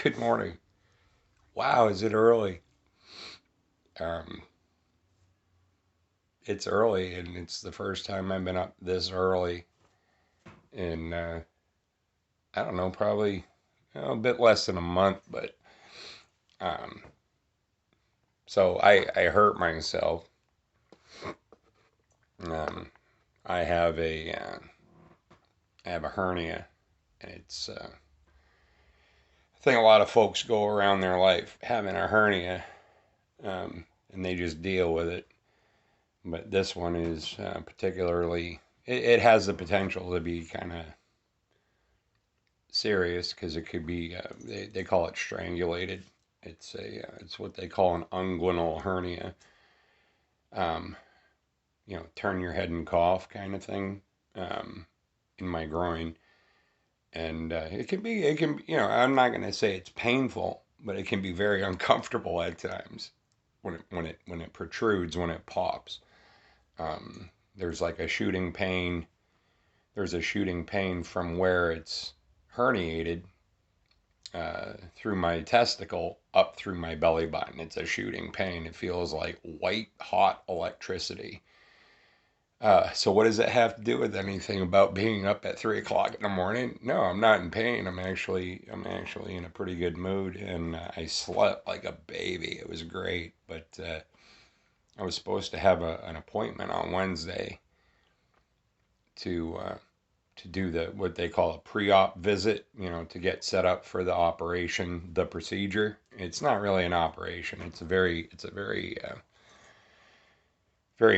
Good morning. Wow, is it early? Um, it's early, and it's the first time I've been up this early in, I don't know, probably a bit less than a month. But um, so I hurt myself. Um, I have a hernia, and it's I think a lot of folks go around their life having a hernia, and they just deal with it. But this one is particularly, it has the potential to be kind of serious because it could be, they call it strangulated. It's what they call an unguinal hernia. Um, turn your head and cough kind of thing, um, in my groin. And I'm not going to say it's painful, but it can be very uncomfortable at times when it protrudes, when it pops. There's like a shooting pain. There's a shooting pain from where it's herniated through my testicle up through my belly button. It's a shooting pain. It feels like white hot electricity. So what does that have to do with anything about being up at 3 o'clock in the morning? No, I'm not in pain. I'm actually in a pretty good mood, and I slept like a baby. It was great, but I was supposed to have an appointment on Wednesday to do the what they call a pre-op visit, to get set up for the operation, the procedure. It's not really an operation. It's a very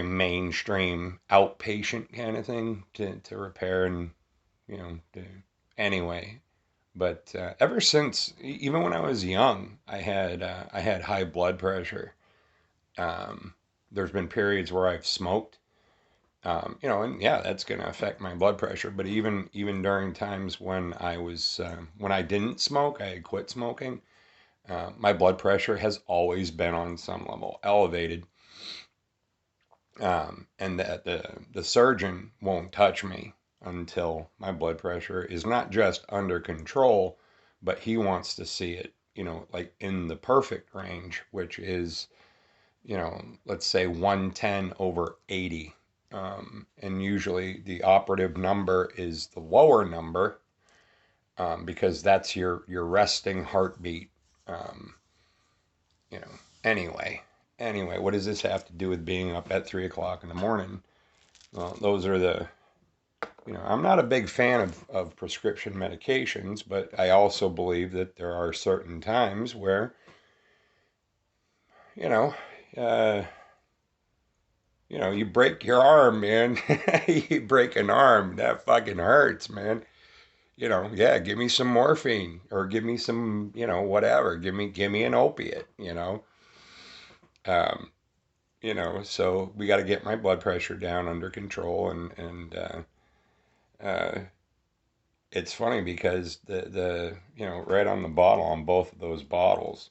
mainstream outpatient kind of thing to repair and to, anyway. But ever since, even when I was young, I had high blood pressure. Um, there's been periods where I've smoked, and yeah, that's going to affect my blood pressure. But even during times when when I didn't smoke, I had quit smoking. My blood pressure has always been on some level elevated, and that the surgeon won't touch me until my blood pressure is not just under control, but he wants to see it, like in the perfect range, which is, let's say 110 over 80. And usually the operative number is the lower number, because that's your resting heartbeat. Um, you know, anyway, what does this have to do with being up at 3 o'clock in the morning? Well, those are I'm not a big fan of prescription medications, but I also believe that there are certain times where, you know, uh, you break your arm, man. You break an arm, that fucking hurts, man. Yeah, give me some morphine or give me some, whatever. Give me an opiate. Um, so we got to get my blood pressure down under control, and it's funny because the right on the bottle, on both of those bottles,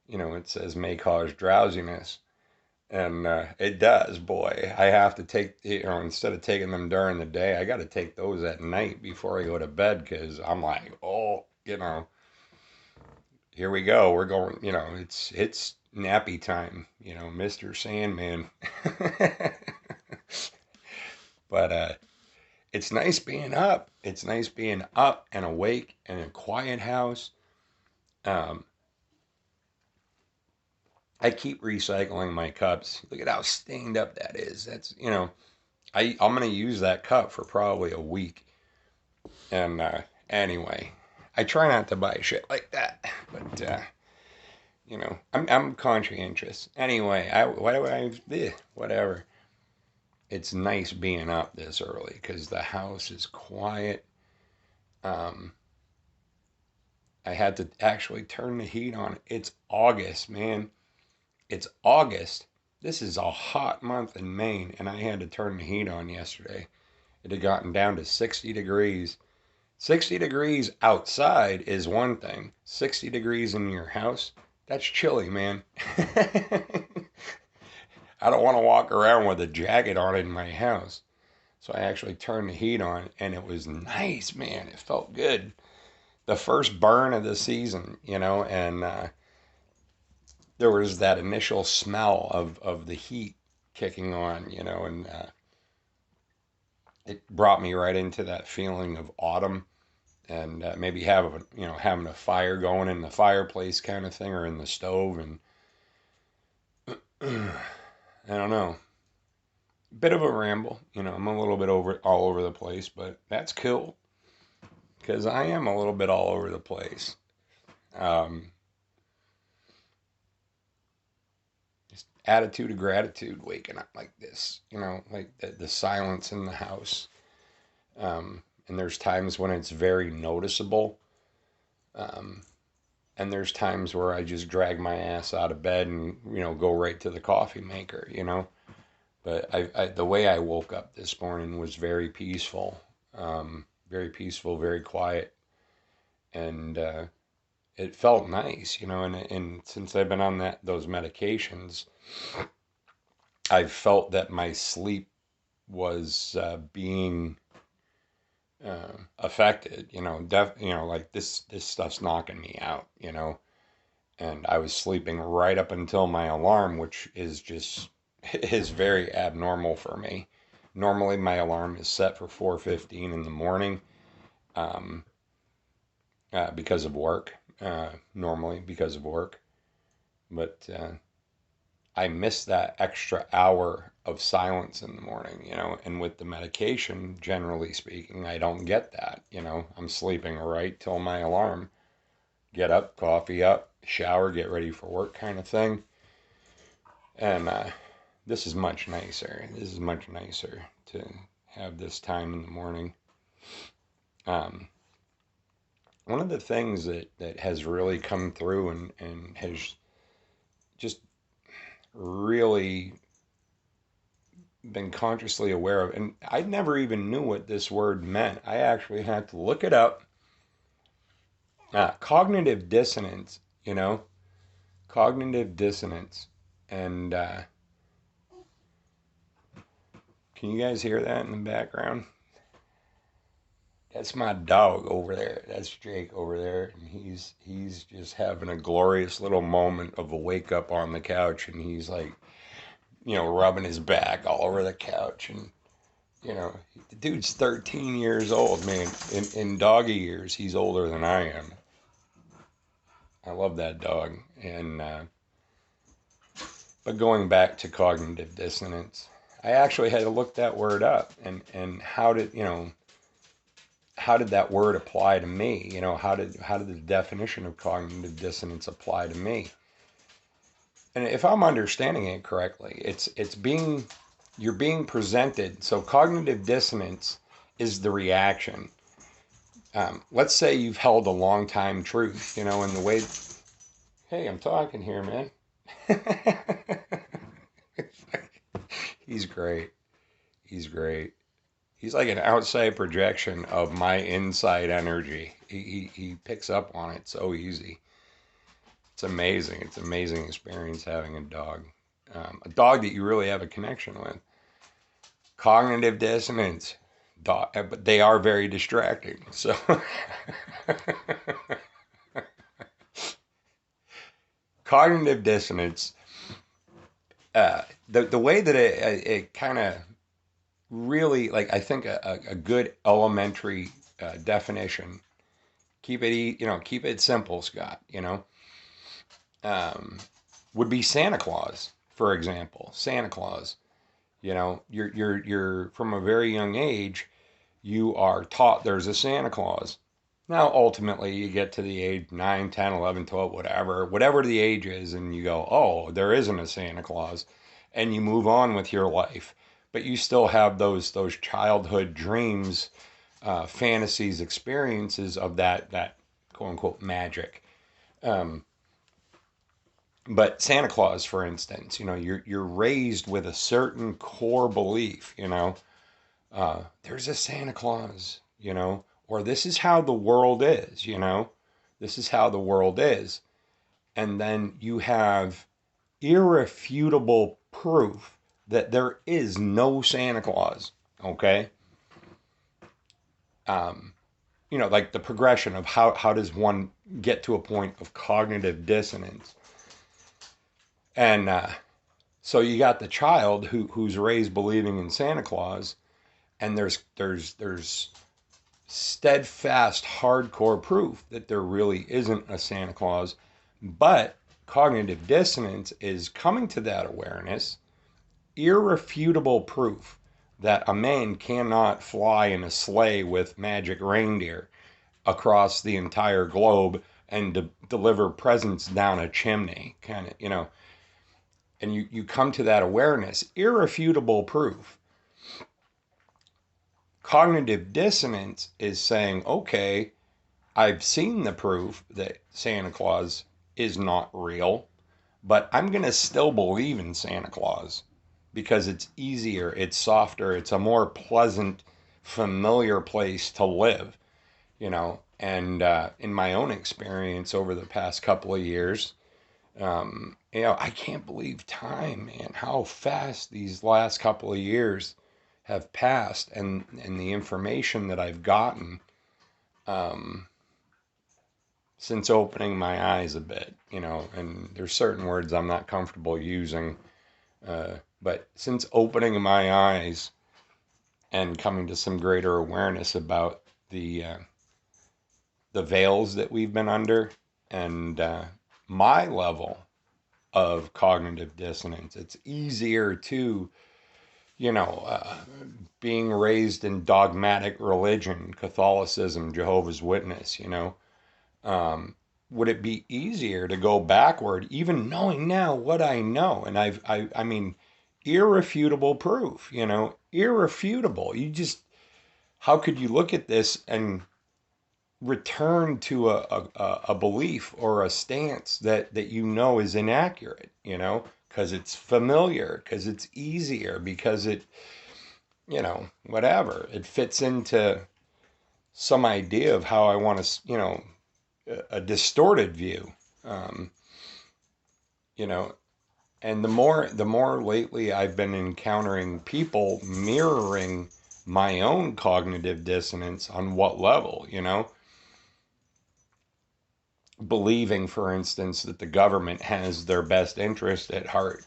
it says may cause drowsiness. And it does, boy. I have to take, instead of taking them during the day, I got to take those at night before I go to bed because I'm like, oh, here we go. We're going, it's nappy time, Mr. Sandman. But it's nice being up. It's nice being up and awake and in a quiet house. Um, I keep recycling my cups. Look at how stained up that is. That's, I'm going to use that cup for probably a week. And anyway, I try not to buy shit like that. But, I'm conscientious. Anyway, whatever. It's nice being up this early because the house is quiet. Um, I had to actually turn the heat on. It's August, man. It's August. This is a hot month in Maine, and I had to turn the heat on yesterday. It had gotten down to 60 degrees. 60 degrees outside is one thing. 60 degrees in your house, that's chilly, man. I don't want to walk around with a jacket on in my house. So I actually turned the heat on, and it was nice, man. It felt good the first burn of the season, and there was that initial smell of the heat kicking on, and it brought me right into that feeling of autumn and maybe having a fire going in the fireplace kind of thing or in the stove and I don't know, bit of a ramble. I'm a little bit all over the place, but that's cool because I am a little bit all over the place. Um, just attitude of gratitude, waking up like this, like the silence in the house. And there's times when it's very noticeable. Um, and there's times where I just drag my ass out of bed and go right to the coffee maker. But the way I woke up this morning was very peaceful, very quiet, and it felt nice. And since I've been on those medications, I've felt that my sleep was being affected. Like this stuff's knocking me out. And I was sleeping right up until my alarm, which is very abnormal for me. Normally, my alarm is set for 4:15 in the morning, um, because of work. Normally, because of work, but I miss that extra hour of silence in the morning. And with the medication, generally speaking, I don't get that. I'm sleeping right till my alarm. Get up, coffee up, shower, get ready for work, kind of thing. And this is much nicer. This is much nicer to have this time in the morning. Um, One of the things that has really come through and has just really been consciously aware of, and I never even knew what this word meant. I actually had to look it up. Cognitive dissonance, cognitive dissonance. And can you guys hear that in the background? That's my dog over there. That's Jake over there, and he's just having a glorious little moment of a wake up on the couch, and he's like, rubbing his back all over the couch, and the dude's 13 years old, man. In doggy years, he's older than I am. I love that dog, and but going back to cognitive dissonance, I actually had to look that word up, and how did that word apply to me? How did the definition of cognitive dissonance apply to me? And if I'm understanding it correctly, you're being presented. So cognitive dissonance is the reaction. Let's say you've held a long time truth, in the way. Hey, I'm talking here, man. He's great. He's great. He's like an outside projection of my inside energy. He picks up on it so easy. It's amazing. It's an amazing experience having a dog that you really have a connection with. Cognitive dissonance, but they are very distracting. So, cognitive dissonance. The way that it kind of really, like, I think a good elementary definition. Keep it simple, Scott. Um, would be Santa Claus, for example. Santa Claus. You're from a very young age, you are taught there's a Santa Claus. Now, ultimately, you get to the age 9, 10, 11, 12, whatever the age is, and you go, oh, there isn't a Santa Claus, and you move on with your life. But you still have those childhood dreams, fantasies, experiences of that quote unquote magic. Um, but Santa Claus, for instance, you're raised with a certain core belief, there's a Santa Claus, or this is how the world is, this is how the world is. And then you have irrefutable proof that there is no Santa Claus, okay? Um, like the progression of how does one get to a point of cognitive dissonance. And so you got the child who's raised believing in Santa Claus, and there's steadfast, hardcore proof that there really isn't a Santa Claus. But cognitive dissonance is coming to that awareness, irrefutable proof that a man cannot fly in a sleigh with magic reindeer across the entire globe and deliver presents down a chimney, kind of, and you come to that awareness, irrefutable proof. Cognitive dissonance is saying, okay, I've seen the proof that Santa Claus is not real, but I'm going to still believe in Santa Claus because it's easier, it's softer, it's a more pleasant, familiar place to live, And in my own experience over the past couple of years, I can't believe time, man, how fast these last couple of years have passed, and the information that I've gotten um, since opening my eyes a bit, and there's certain words I'm not comfortable using, but since opening my eyes and coming to some greater awareness about the veils that we've been under, and my level of cognitive dissonance. It's easier to, you know, uh, being raised in dogmatic religion, Catholicism, Jehovah's Witness, um, would it be easier to go backward, even knowing now what I know? And I mean, irrefutable proof, irrefutable. How could you look at this and return to a belief or a stance that is inaccurate, because it's familiar, because it's easier, because whatever, it fits into some idea of how I want to, a distorted view, um, you know, and the more lately I've been encountering people mirroring my own cognitive dissonance on what level, believing, for instance, that the government has their best interest at heart,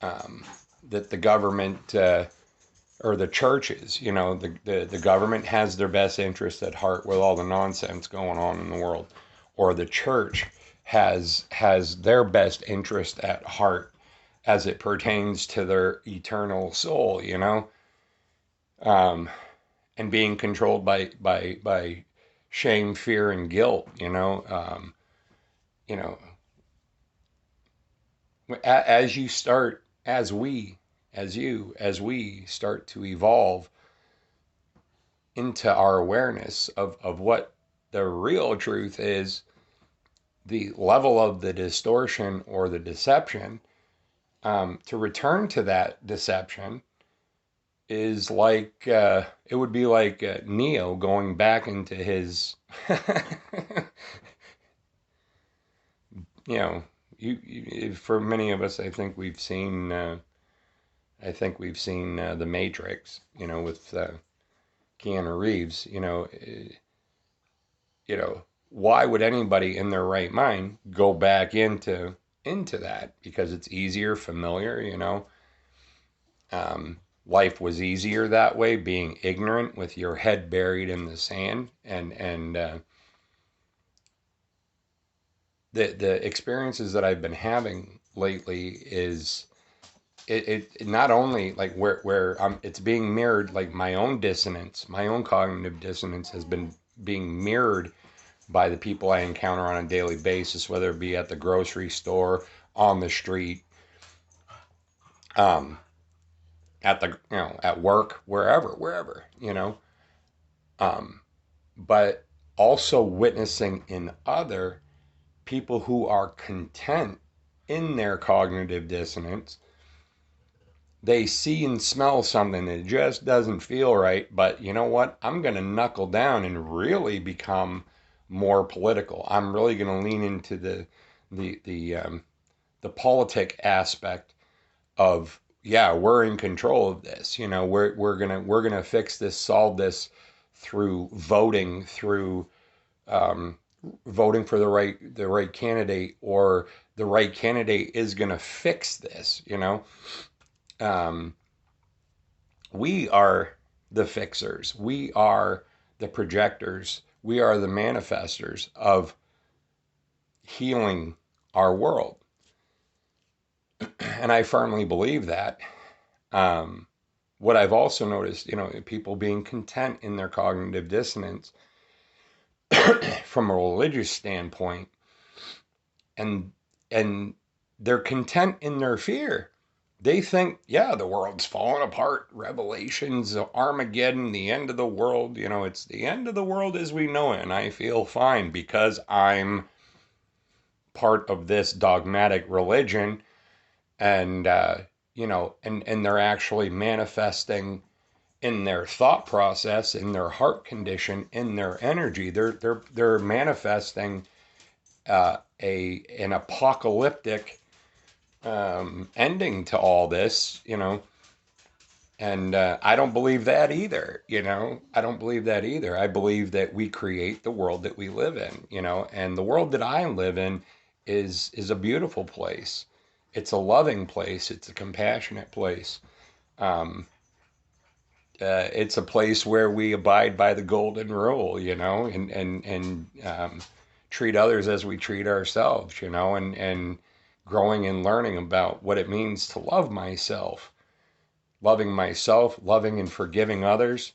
um, that the government or the churches, the government has their best interest at heart with all the nonsense going on in the world, or the church has their best interest at heart as it pertains to their eternal soul, um, and being controlled by shame, fear, and guilt, you know, as you start, as we start to evolve into our awareness of what the real truth is, the level of the distortion or the deception, to return to that deception is like, it would be like Neo going back into his, you know, for many of us, I think we've seen The Matrix, with Keanu Reeves. Why would anybody in their right mind go back into that? Because it's easier, familiar. Life was easier that way, being ignorant with your head buried in the sand, and the experiences that I've been having lately is it not only like where it's being mirrored, like my own dissonance, my own cognitive dissonance has been being mirrored by the people I encounter on a daily basis, whether it be at the grocery store, on the street, um, at work, wherever, um, but also witnessing in other people who are content in their cognitive dissonance. They see and smell something that just doesn't feel right, but you know what? I'm going to knuckle down and really become more political. I'm really going to lean into the politic aspect of, yeah, we're in control of this. We're gonna fix this, solve this, through voting, through um, voting for the right candidate, or the right candidate is going to fix this. Um, we are the fixers. We are the projectors. We are the manifestors of healing our world. And I firmly believe that. Um, what I've also noticed, people being content in their cognitive dissonance from a religious standpoint, and and they're content in their fear. They think, yeah, the world's falling apart. Revelations, Armageddon, the end of the world. It's the end of the world as we know it, and I feel fine because I'm part of this dogmatic religion, and and they're actually manifesting in their thought process, in their heart condition, in their energy. They're manifesting an apocalyptic ending to all this, and I don't believe that either. I don't believe that either. I believe that we create the world that we live in, and the world that I live in is a beautiful place. It's a loving place. It's a compassionate place. Um, it's a place where we abide by the golden rule, and treat others as we treat ourselves, and growing and learning about what it means to love myself, loving and forgiving others,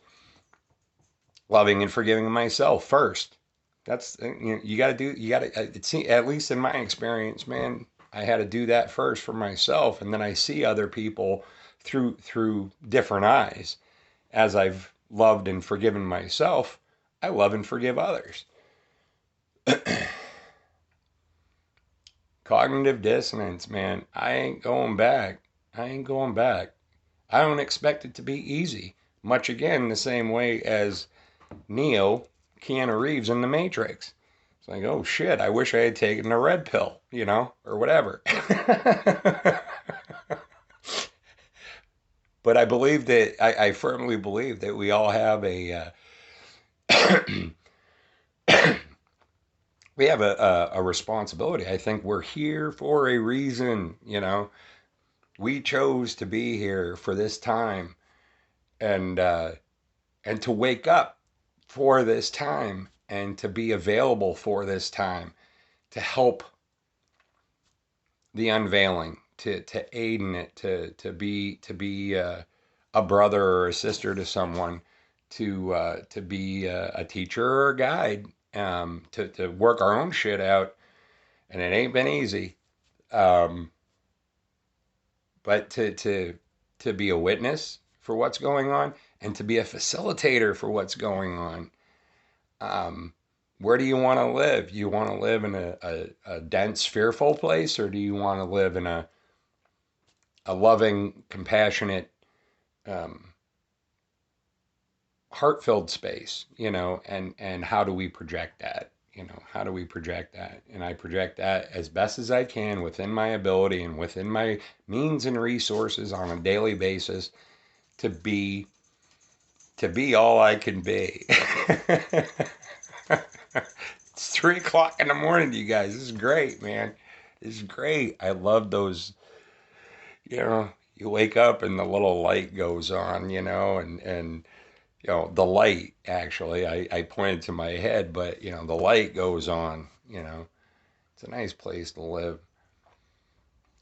loving and forgiving myself first. That's you got to. It's at least in my experience, man. I had to do that first for myself, and then I see other people through different eyes. As I've loved and forgiven myself, I love and forgive others. Cognitive dissonance, man. I ain't going back. I ain't going back. I don't expect it to be easy. Much again, the same way as Neo, Keanu Reeves in The Matrix. It's like, oh shit, I wish I had taken a red pill, or whatever. But I firmly believe that we all have we have a responsibility. I think we're here for a reason, We chose to be here for this time, and and to wake up for this time, and to be available for this time, to help the unveiling, to aid in it, to be a brother or a sister to someone, to be a teacher or a guide, to work our own shit out, and it ain't been easy. Um, but to be a witness for what's going on, and to be a facilitator for what's going on. Um, where do you want to live? You want to live in a dense, fearful place, or do you want to live in a loving, compassionate, um, heart-filled space? And how do we project that? How do we project that? And I project that as best as I can within my ability and within my means and resources on a daily basis to be all I can be. It's 3 o'clock in the morning, you guys. This is great, man. This is great. I love those. You wake up and the little light goes on, and the light actually. I pointed to my head, but the light goes on. It's a nice place to live.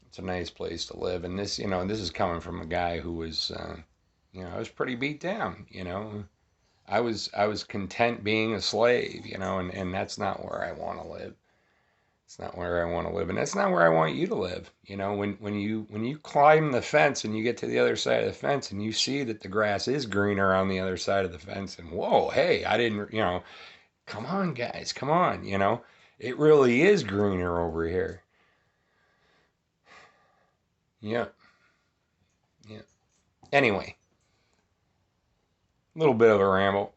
It's a nice place to live, and this is coming from a guy who was, I was pretty beat down. I was content being a slave, and that's not where I want to live. It's not where I want to live, and that's not where I want you to live. When you climb the fence and you get to the other side of the fence and you see that the grass is greener on the other side of the fence, and whoa, hey, I didn't, come on, guys, come on, it really is greener over here. Yeah, yeah. Anyway, a little bit of a ramble.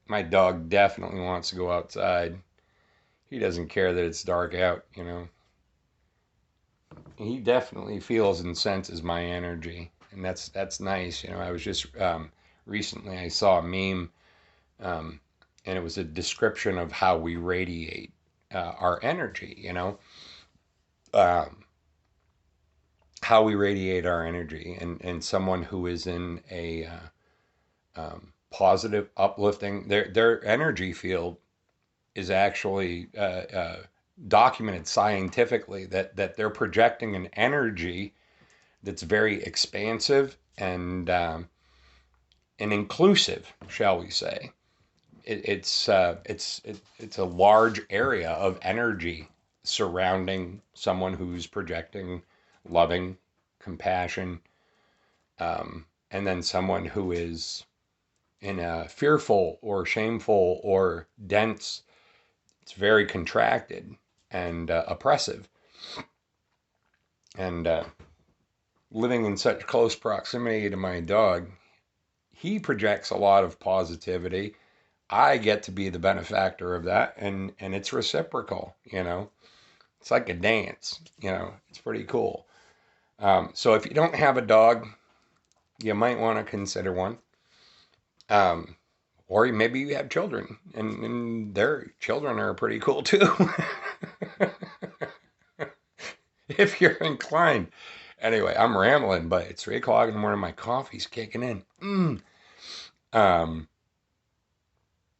My dog definitely wants to go outside. He doesn't care that it's dark out, He definitely feels and senses my energy, and that's nice. I was just recently I saw a meme um, and it was a description of how we radiate our energy. Um, how we radiate our energy, and someone who is in a positive, uplifting, their energy field is actually documented scientifically that they're projecting an energy that's very expansive and inclusive, shall we say? It's a large area of energy surrounding someone who's projecting loving compassion, and then someone who is in a fearful or shameful or dense. It's very contracted and oppressive, and living in such close proximity to my dog, he projects a lot of positivity. I get to be the benefactor of that, and it's reciprocal. It's like a dance. It's pretty cool. So if you don't have a dog, you might want to consider one. Um, or maybe you have children, and their children are pretty cool too, if you're inclined. Anyway, I'm rambling, but it's 3 o'clock in the morning. My coffee's kicking in. Um,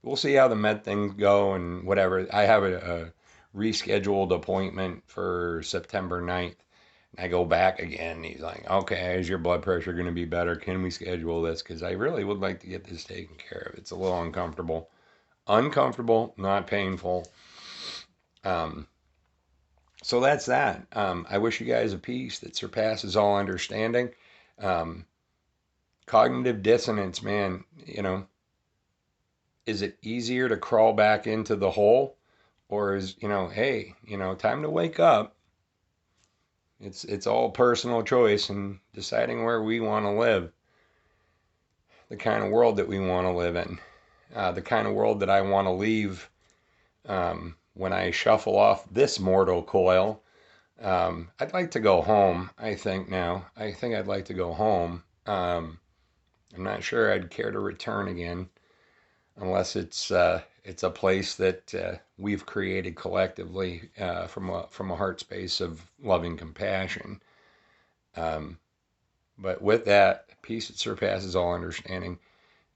we'll see how the med things go and whatever. I have a rescheduled appointment for September 9th. I go back again. He's like, okay, is your blood pressure going to be better? Can we schedule this? Because I really would like to get this taken care of. It's a little uncomfortable. Uncomfortable, not painful. Um, so that's that. I wish you guys a peace that surpasses all understanding. Um, Cognitive dissonance, man, is it easier to crawl back into the hole, or is, hey, time to wake up? It's all personal choice and deciding where we want to live, the kind of world that we want to live in, the kind of world that I want to leave when I shuffle off this mortal coil. I'd like to go home, I think now. I think I'd like to go home. I'm not sure I'd care to return again unless it's a place that we've created collectively from a heart space of loving compassion. Um, but with that, peace that surpasses all understanding,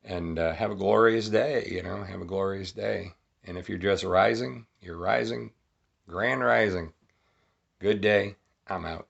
and have a glorious day. Have a glorious day. And if you're just rising, you're rising, grand rising. Good day. I'm out.